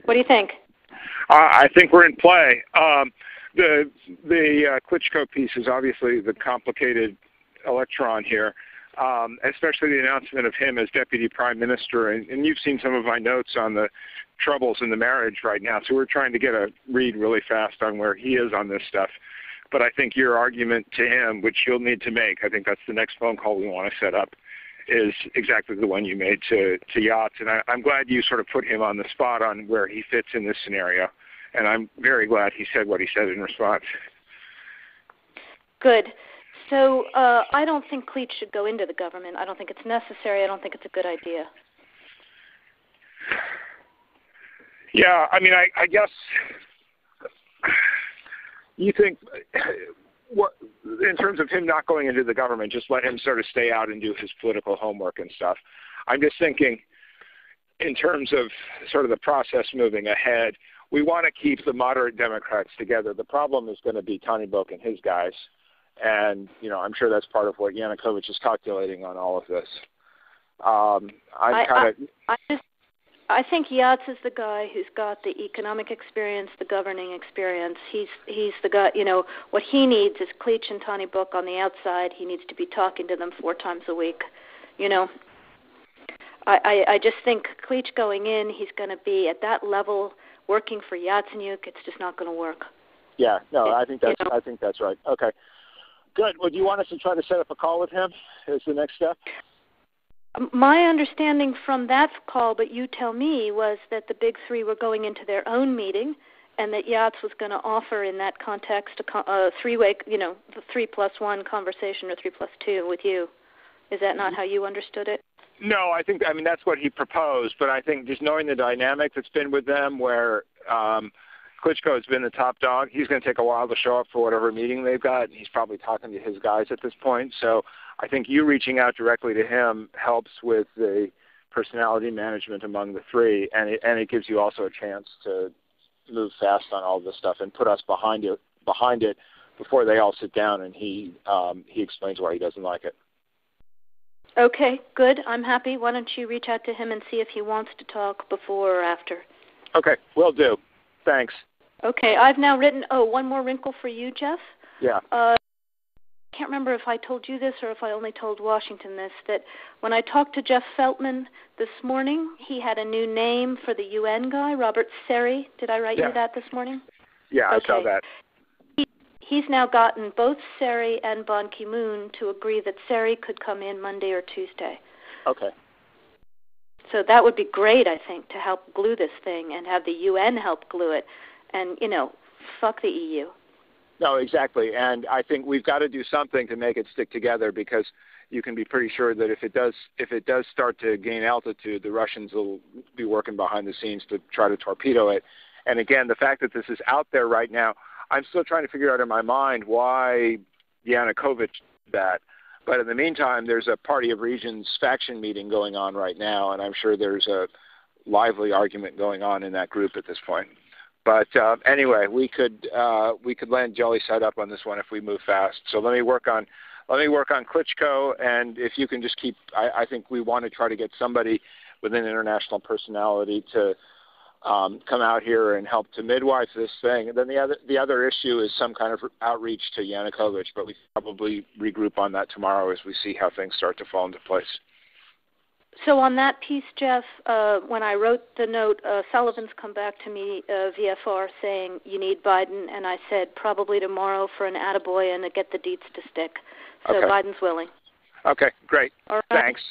What do you think? I think we're in play. The Klitschko piece is obviously the complicated electron here, especially the announcement of him as Deputy Prime Minister. And you've seen some of my notes on the troubles in the marriage right now, so we're trying to get a read really fast on where he is on this stuff. But I think your argument to him, which you'll need to make, I think that's the next phone call we want to set up, is exactly the one you made to Yachts. And I'm glad you sort of put him on the spot on where he fits in this scenario. And I'm very glad he said what he said in response. Good. So I don't think Klitsch should go into the government. I don't think it's necessary. I don't think it's a good idea. Yeah, I mean, I guess you think, what, in terms of him not going into the government, just let him sort of stay out and do his political homework and stuff. I'm just thinking in terms of sort of the process moving ahead, we want to keep the moderate Democrats together. The problem is going to be Tony Book and his guys. And, you know, I'm sure that's part of what Yanukovych is calculating on all of this. I think Yachts is the guy who's got the economic experience, the governing experience. He's the guy, you know, what he needs is Klitsch and Tony Book on the outside. He needs to be talking to them 4 times a week, you know. I just think Klitsch going in, he's going to be at that level working for Yatsenyuk. It's just not going to work. Yeah, no, I think that's right. Okay, good. Well, do you want us to try to set up a call with him as the next step? My understanding from that call, but you tell me, was that the big three were going into their own meeting, and that Yachts was going to offer in that context a three-way, you know, the 3+1 conversation or 3+2 with you. Is that not how you understood it? No, I mean, that's what he proposed, but I think just knowing the dynamic that's been with them where Klitschko has been the top dog, he's going to take a while to show up for whatever meeting they've got, and he's probably talking to his guys at this point. So I think you reaching out directly to him helps with the personality management among the three, and it gives you also a chance to move fast on all this stuff and put us behind it before they all sit down and he explains why he doesn't like it. Okay, good. I'm happy. Why don't you reach out to him and see if he wants to talk before or after? Okay, will do. Thanks. Okay, I've now written, one more wrinkle for you, Jeff. Yeah. I can't remember if I told you this or if I only told Washington this, that when I talked to Jeff Feltman this morning, he had a new name for the UN guy, Robert Seri. Did I write you that this morning? Yeah, okay. I saw that. He's now gotten both Seri and Ban Ki-moon to agree that Seri could come in Monday or Tuesday. Okay. So that would be great, I think, to help glue this thing and have the UN help glue it. And, you know, fuck the EU. No, exactly. And I think we've got to do something to make it stick together, because you can be pretty sure that if it does start to gain altitude, the Russians will be working behind the scenes to try to torpedo it. And again, the fact that this is out there right now, I'm still trying to figure out in my mind why Yanukovych did that. But in the meantime, there's a Party of Regions faction meeting going on right now, and I'm sure there's a lively argument going on in that group at this point. But anyway, we could land jelly side up on this one if we move fast. So let me work on Klitschko, and if you can just keep, I think we want to try to get somebody with an international personality to come out here and help to midwife this thing. And then the other issue is some kind of outreach to Yanukovych, but we probably regroup on that tomorrow as we see how things start to fall into place. So on that piece, Jeff, when I wrote the note, Sullivan's come back to me, VFR, saying you need Biden, and I said probably tomorrow for an attaboy and to get the deets to stick. So okay. Biden's willing. Okay, great. All right. Thanks.